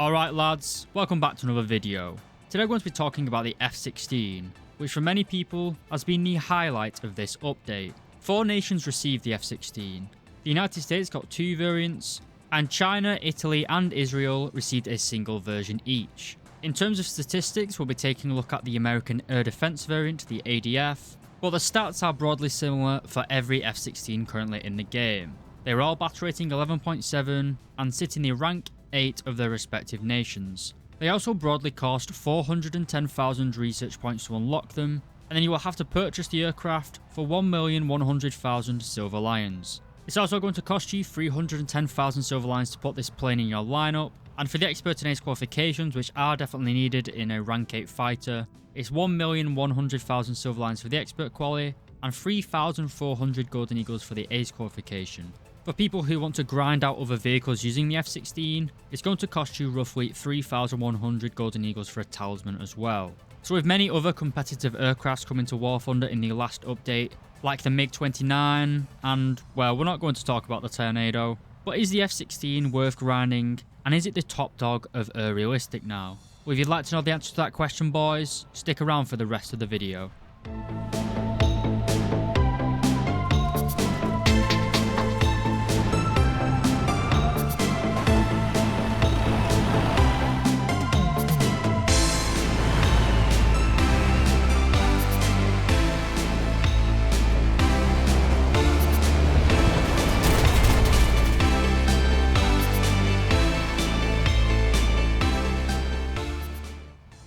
Alright lads, welcome back to another video. Today we're going to be talking about the F-16, which for many people has been the highlight of this update. 4 nations received the F-16. The United States got 2 variants, and China, Italy and Israel received a single version each. In terms of statistics, we'll be taking a look at the American Air Defense variant, the ADF, but the stats are broadly similar for every F-16 currently in the game. They are all battle rating 11.7 and sit in the rank 8 of their respective nations. They also broadly cost 410,000 research points to unlock them, and then you will have to purchase the aircraft for 1,100,000 silver lions. It's also going to cost you 310,000 silver lions to put this plane in your lineup, and for the expert and ace qualifications, which are definitely needed in a rank 8 fighter, it's 1,100,000 silver lions for the expert quali and 3,400 golden eagles for the ace qualification. For people who want to grind out other vehicles using the F-16, it's going to cost you roughly 3,100 golden eagles for a talisman as well. So with many other competitive aircrafts coming to War Thunder in the last update, like the MiG-29, and well, we're not going to talk about the Tornado, but is the F-16 worth grinding, and is it the top dog of realistic now? Well, if you'd like to know the answer to that question, boys, stick around for the rest of the video.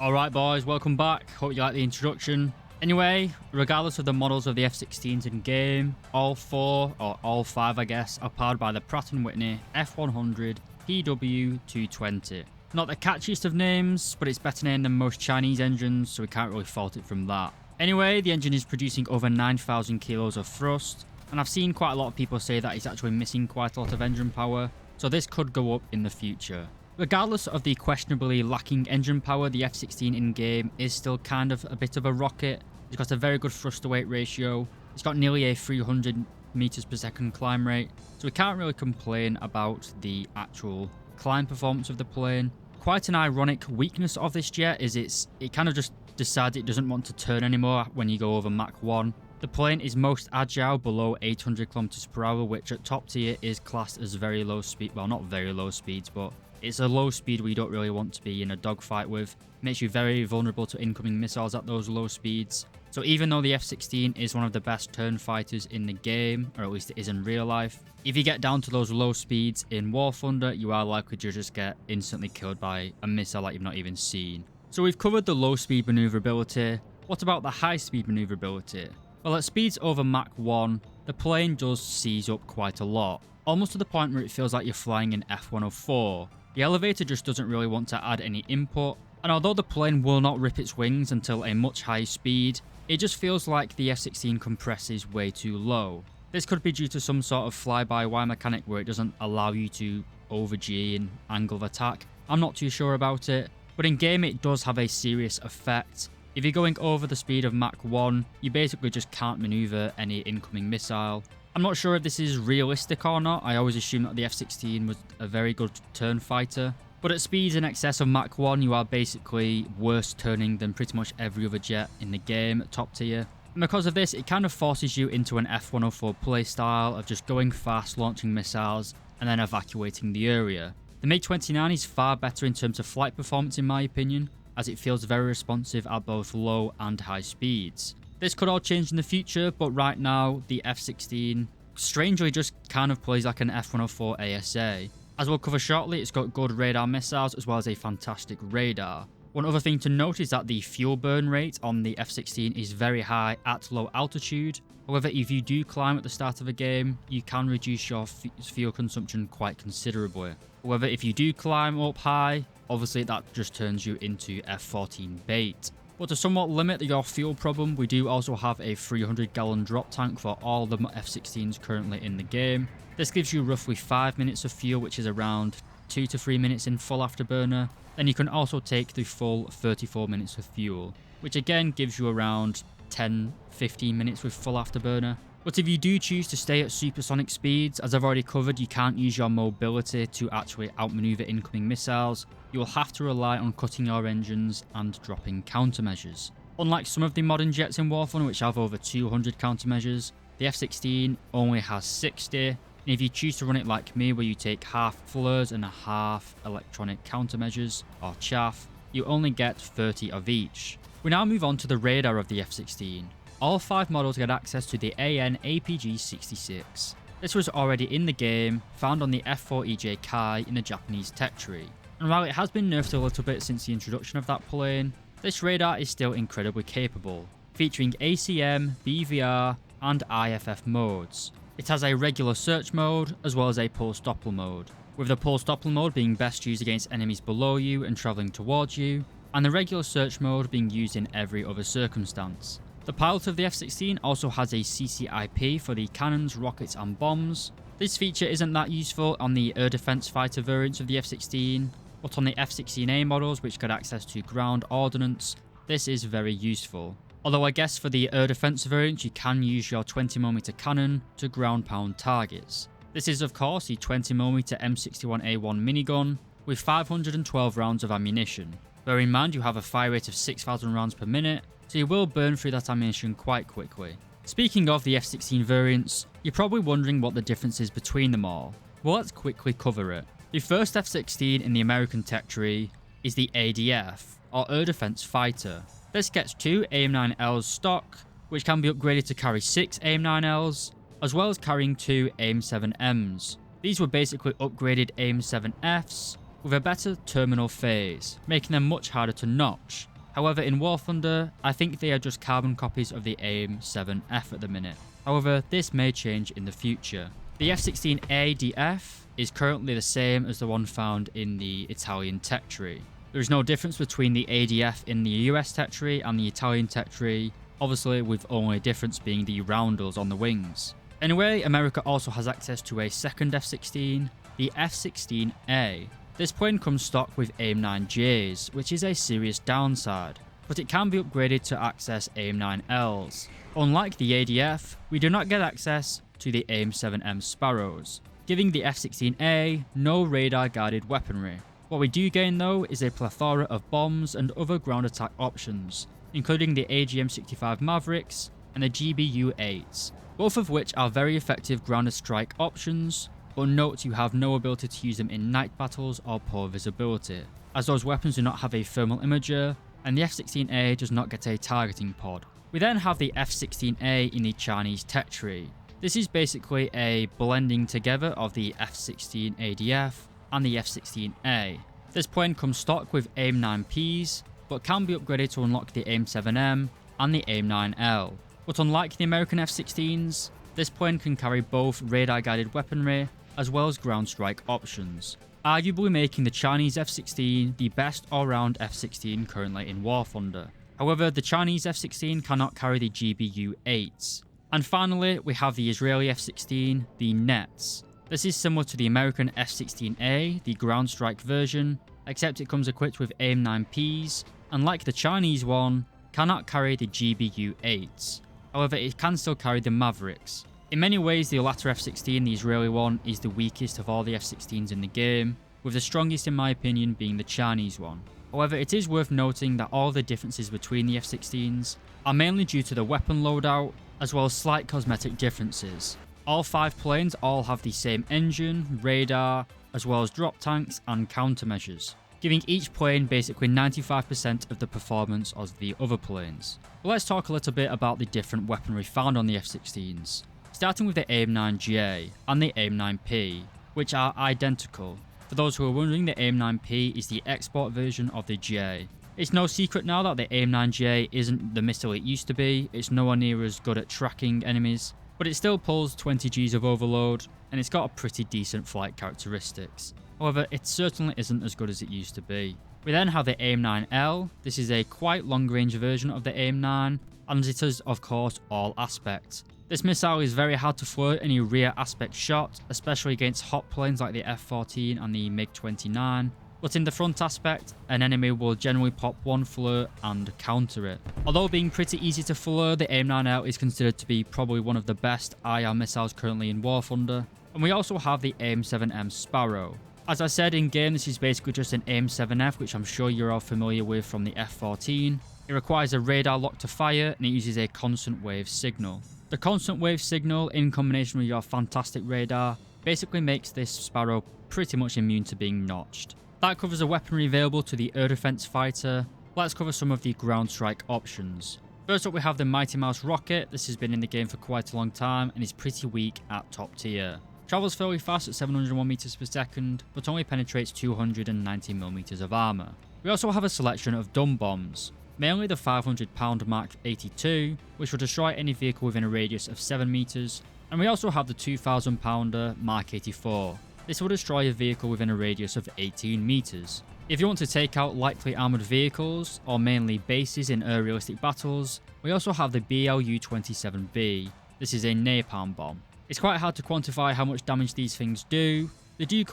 Alright boys, welcome back. Hope you like the introduction. Anyway, regardless of the models of the F-16s in game, all 4, or all 5 I guess, are powered by the Pratt & Whitney F100 PW220. Not the catchiest of names, but it's better named than most Chinese engines, so we can't really fault it from that. Anyway, the engine is producing over 9,000 kilos of thrust, and I've seen quite a lot of people say that it's actually missing quite a lot of engine power, so this could go up in the future. Regardless of the questionably lacking engine power, the F-16 in-game is still kind of a bit of a rocket. It's got a very good thrust-to-weight ratio. It's got nearly a 300 meters per second climb rate, so we can't really complain about the actual climb performance of the plane. Quite an ironic weakness of this jet is it kind of just decides it doesn't want to turn anymore when you go over Mach 1. The plane is most agile below 800 kilometers per hour, which at top tier is classed as very low speed. Well, not very low speeds, but it's a low speed we don't really want to be in a dogfight with. Makes you very vulnerable to incoming missiles at those low speeds. So even though the F-16 is one of the best turn fighters in the game, or at least it is in real life, if you get down to those low speeds in War Thunder, you are likely to just get instantly killed by a missile that you've not even seen. So we've covered the low speed maneuverability. What about the high speed maneuverability? Well, at speeds over Mach 1, the plane does seize up quite a lot, almost to the point where it feels like you're flying in F-104. The elevator just doesn't really want to add any input, and although the plane will not rip its wings until a much higher speed, it just feels like the F-16 compresses way too low. This could be due to some sort of fly-by-wire mechanic where it doesn't allow you to over-G in angle of attack. I'm not too sure about it, but in game it does have a serious effect. If you're going over the speed of Mach 1, you basically just can't maneuver any incoming missile. I'm not sure if this is realistic or not. I always assumed that the F-16 was a very good turn fighter. But at speeds in excess of Mach 1, you are basically worse turning than pretty much every other jet in the game at top tier. And because of this, it kind of forces you into an F-104 playstyle of just going fast, launching missiles, and then evacuating the area. The MiG-29 is far better in terms of flight performance in my opinion, as it feels very responsive at both low and high speeds. This could all change in the future, but right now, the F-16 strangely just kind of plays like an F-104 ASA. As we'll cover shortly, it's got good radar missiles as well as a fantastic radar. One other thing to note is that the fuel burn rate on the F-16 is very high at low altitude. However, if you do climb at the start of a game, you can reduce your fuel consumption quite considerably. However, if you do climb up high, obviously that just turns you into F-14 bait. But to somewhat limit your fuel problem, we do also have a 300-gallon drop tank for all the F-16s currently in the game. This gives you roughly 5 minutes of fuel, which is around 2 to 3 minutes in full afterburner. Then you can also take the full 34 minutes of fuel, which again gives you around 10-15 minutes with full afterburner. But if you do choose to stay at supersonic speeds, as I've already covered, you can't use your mobility to actually outmaneuver incoming missiles. You will have to rely on cutting your engines and dropping countermeasures. Unlike some of the modern jets in War Thunder, which have over 200 countermeasures, the F-16 only has 60, and if you choose to run it like me, where you take half flares and half electronic countermeasures, or chaff, you only get 30 of each. We now move on to the radar of the F-16. All 5 models get access to the AN APG-66. This was already in the game, found on the F-4EJ Kai in the Japanese tech tree. And while it has been nerfed a little bit since the introduction of that plane, this radar is still incredibly capable, featuring ACM, BVR, and IFF modes. It has a regular search mode, as well as a pulse Doppler mode, with the pulse Doppler mode being best used against enemies below you and travelling towards you, and the regular search mode being used in every other circumstance. The pilot of the F-16 also has a CCIP for the cannons, rockets and bombs. This feature isn't that useful on the air defense fighter variants of the F-16, but on the F-16A models, which get access to ground ordnance, this is very useful. Although I guess for the air defense variant, you can use your 20mm cannon to ground pound targets. This is of course the 20mm M61A1 minigun with 512 rounds of ammunition. Bear in mind you have a fire rate of 6,000 rounds per minute, so you will burn through that ammunition quite quickly. Speaking of the F-16 variants, you're probably wondering what the difference is between them all. Well, let's quickly cover it. The first F-16 in the American tech tree is the ADF, or Air Defense Fighter. This gets 2 AIM-9Ls stock, which can be upgraded to carry 6 AIM-9Ls, as well as carrying 2 AIM-7Ms. These were basically upgraded AIM-7Fs with a better terminal phase, making them much harder to notch. However, in War Thunder, I think they are just carbon copies of the AIM-7F at the minute. However, this may change in the future. The F-16 ADF is currently the same as the one found in the Italian tech tree. There is no difference between the ADF in the US tech tree and the Italian tech tree, obviously with only difference being the roundels on the wings. Anyway, America also has access to a second F-16, the F-16A. This plane comes stock with AIM-9Js, which is a serious downside, but it can be upgraded to access AIM-9Ls. Unlike the ADF, we do not get access to the AIM-7M Sparrows, giving the F-16A no radar-guided weaponry. What we do gain though is a plethora of bombs and other ground attack options, including the AGM-65 Mavericks and the GBU-8s, both of which are very effective ground strike options, but note you have no ability to use them in night battles or poor visibility, as those weapons do not have a thermal imager, and the F-16A does not get a targeting pod. We then have the F-16A in the Chinese tech tree. This is basically a blending together of the F-16 ADF and the F-16A. This plane comes stock with AIM-9Ps, but can be upgraded to unlock the AIM-7M and the AIM-9L. But unlike the American F-16s, this plane can carry both radar-guided weaponry as well as ground strike options, arguably making the Chinese F-16 the best all-round F-16 currently in War Thunder. However, the Chinese F-16 cannot carry the GBU-8s. And finally, we have the Israeli F-16, the Nets. This is similar to the American F-16A, the ground strike version, except it comes equipped with AIM-9Ps, and like the Chinese one, cannot carry the GBU-8s. However, it can still carry the Mavericks. In many ways, the latter F-16, the Israeli one, is the weakest of all the F-16s in the game, with the strongest in my opinion being the Chinese one. However, it is worth noting that all the differences between the F-16s are mainly due to the weapon loadout, as well as slight cosmetic differences. All 5 planes all have the same engine, radar, as well as drop tanks and countermeasures, giving each plane basically 95% of the performance of the other planes. But let's talk a little bit about the different weaponry found on the F-16s, starting with the AIM-9J and the AIM-9P, which are identical. For those who are wondering, the AIM-9P is the export version of the J. It's no secret now that the AIM-9J isn't the missile it used to be, it's nowhere near as good at tracking enemies, but it still pulls 20 Gs of overload, and it's got a pretty decent flight characteristics. However, it certainly isn't as good as it used to be. We then have the AIM-9L. This is a quite long range version of the AIM-9, and it is of course all aspect. This missile is very hard to flirt any rear aspect shot, especially against hot planes like the F-14 and the MiG-29, but in the front aspect, an enemy will generally pop one flare and counter it. Although being pretty easy to flare, the AIM-9L is considered to be probably one of the best IR missiles currently in War Thunder. And we also have the AIM-7M Sparrow. As I said in game, this is basically just an AIM-7F, which I'm sure you're all familiar with from the F-14. It requires a radar lock to fire, and it uses a constant wave signal. The constant wave signal, in combination with your fantastic radar, basically makes this Sparrow pretty much immune to being notched. That covers the weaponry available to the air defense fighter. Let's cover some of the ground strike options. First up, we have the Mighty Mouse rocket. This has been in the game for quite a long time and is pretty weak at top tier. Travels fairly fast at 701 meters per second, but only penetrates 290 millimeters of armor. We also have a selection of dumb bombs, mainly the 500-pound Mark 82, which will destroy any vehicle within a radius of 7 meters, and we also have the 2,000-pounder Mark 84. This will destroy a vehicle within a radius of 18 meters. If you want to take out lightly armored vehicles, or mainly bases in air-realistic battles, we also have the BLU-27B. This is a napalm bomb. It's quite hard to quantify how much damage these things do. They do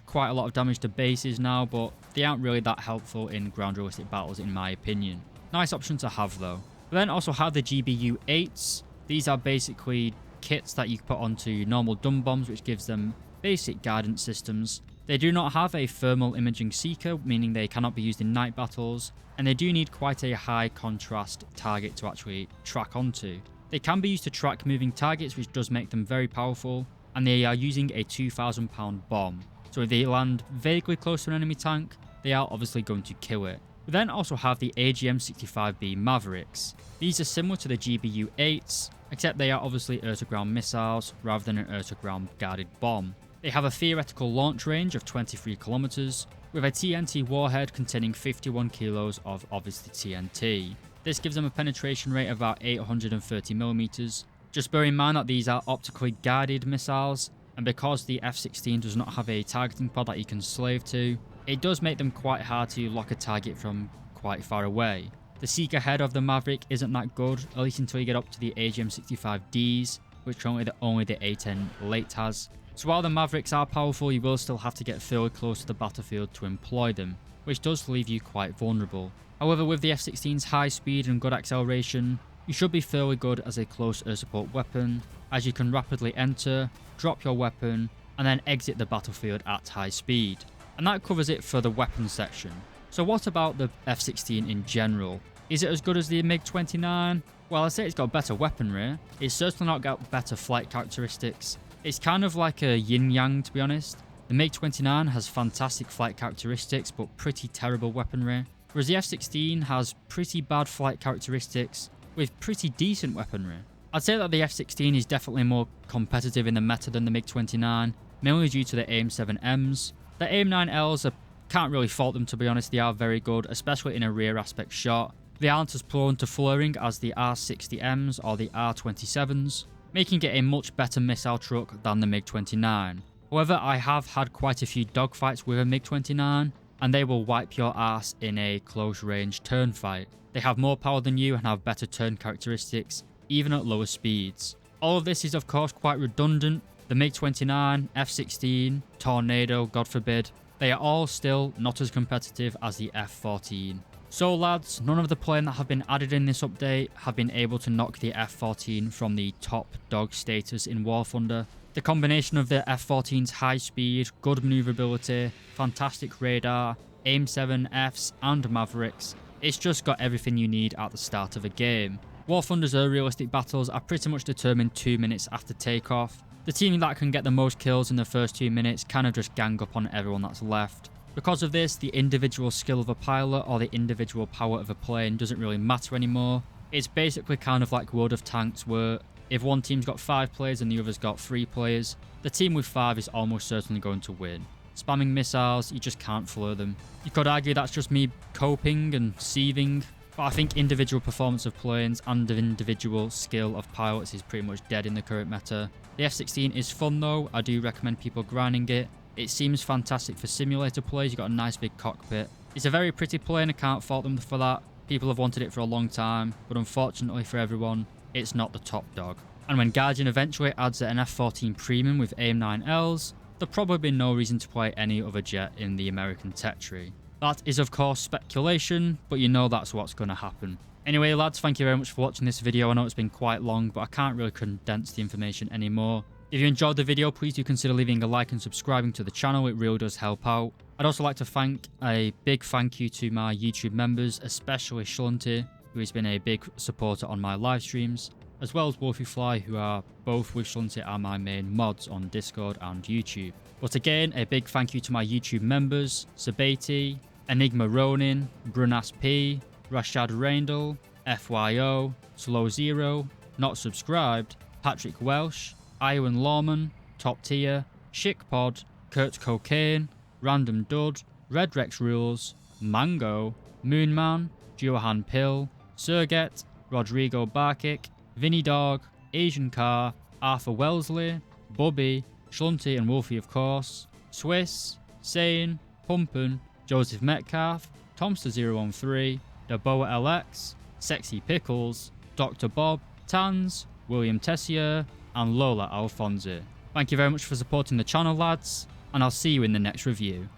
quite a lot of damage to bases now, but they aren't really that helpful in ground-realistic battles in my opinion. Nice option to have though. We then also have the GBU-8s. These are basically kits that you put onto normal dumb bombs, which gives them basic guidance systems. They do not have a thermal imaging seeker, meaning they cannot be used in night battles, and they do need quite a high contrast target to actually track onto. They can be used to track moving targets, which does make them very powerful, and they are using a 2,000-pound bomb. So if they land vaguely close to an enemy tank, they are obviously going to kill it. We then also have the AGM-65B Mavericks. These are similar to the GBU-8s, except they are obviously air-to-ground missiles rather than an air-to-ground guarded bomb. They have a theoretical launch range of 23 kilometers, with a TNT warhead containing 51 kilos of obviously TNT. This gives them a penetration rate of about 830 millimeters. Just bear in mind that these are optically guided missiles, and because the F-16 does not have a targeting pod that you can slave to, it does make them quite hard to lock a target from quite far away. The seeker head of the Maverick isn't that good, at least until you get up to the AGM-65Ds, which only the A-10 late has. So while the Mavericks are powerful, you will still have to get fairly close to the battlefield to employ them, which does leave you quite vulnerable. However, with the F-16's high speed and good acceleration, you should be fairly good as a close air support weapon, as you can rapidly enter, drop your weapon, and then exit the battlefield at high speed. And that covers it for the weapons section. So what about the F-16 in general? Is it as good as the MiG-29? Well, I'd say it's got better weaponry. It's certainly not got better flight characteristics. It's kind of like a yin-yang, to be honest. The MiG-29 has fantastic flight characteristics, but pretty terrible weaponry. Whereas the F-16 has pretty bad flight characteristics, with pretty decent weaponry. I'd say that the F-16 is definitely more competitive in the meta than the MiG-29, mainly due to the AIM-7Ms. The AIM-9Ls can't really fault them, to be honest. They are very good, especially in a rear aspect shot. They aren't as prone to flaring as the R-60Ms or the R-27s, making it a much better missile truck than the MiG-29. However, I have had quite a few dogfights with a MiG-29, and they will wipe your ass in a close range turn fight. They have more power than you and have better turn characteristics, even at lower speeds. All of this is of course quite redundant. The MiG-29, F-16, Tornado, God forbid, they are all still not as competitive as the F-14. So lads, none of the plane that have been added in this update have been able to knock the F-14 from the top dog status in War Thunder. The combination of the F-14's high speed, good maneuverability, fantastic radar, AIM-7Fs and Mavericks, it's just got everything you need at the start of a game. War Thunder's realistic battles are pretty much determined 2 minutes after takeoff. The team that can get the most kills in the first 2 minutes kind of just gang up on everyone that's left. Because of this, the individual skill of a pilot or the individual power of a plane doesn't really matter anymore. It's basically kind of like World of Tanks, where if one team's got 5 players and the other's got 3 players, the team with 5 is almost certainly going to win. Spamming missiles, you just can't flare them. You could argue that's just me coping and seething, but I think individual performance of planes and the individual skill of pilots is pretty much dead in the current meta. The F-16 is fun though, I do recommend people grinding it. It seems fantastic for simulator plays, you've got a nice big cockpit. It's a very pretty plane, I can't fault them for that. People have wanted it for a long time, but unfortunately for everyone, it's not the top dog. And when Guardian eventually adds an F-14 Premium with AIM-9Ls, there'd probably be no reason to play any other jet in the American tech tree. That is of course speculation, but you know that's what's going to happen. Anyway lads, thank you very much for watching this video. I know it's been quite long, but I can't really condense the information anymore. If you enjoyed the video, please do consider leaving a like and subscribing to the channel, it really does help out. I'd also like to thank a big thank you to my YouTube members, especially Shlunty, who has been a big supporter on my live streams, as well as Wolfyfly, who are both with Shlunty are my main mods on Discord and YouTube. But again, a big thank you to my YouTube members, Sabati, Enigma Ronin, Brunas P, Rashad Raindle, FYO, Slow Zero, Not Subscribed, Patrick Welsh, Iwan Lawman, Top Tier, Chickpod, Kurt Cocaine, Random Dud, Red Rex Rules, Mango, Moonman, Johan Pill, Serget, Rodrigo Barkic, Vinny Dog, Asian Car, Arthur Wellesley, Bubby, Shlunty and Wolfie of course, Swiss, Sane, Pumpin, Joseph Metcalf, Tomster013, Daboa LX, Sexy Pickles, Dr. Bob, Tans, William Tessier, and Lola Alfonso. Thank you very much for supporting the channel lads, and I'll see you in the next review.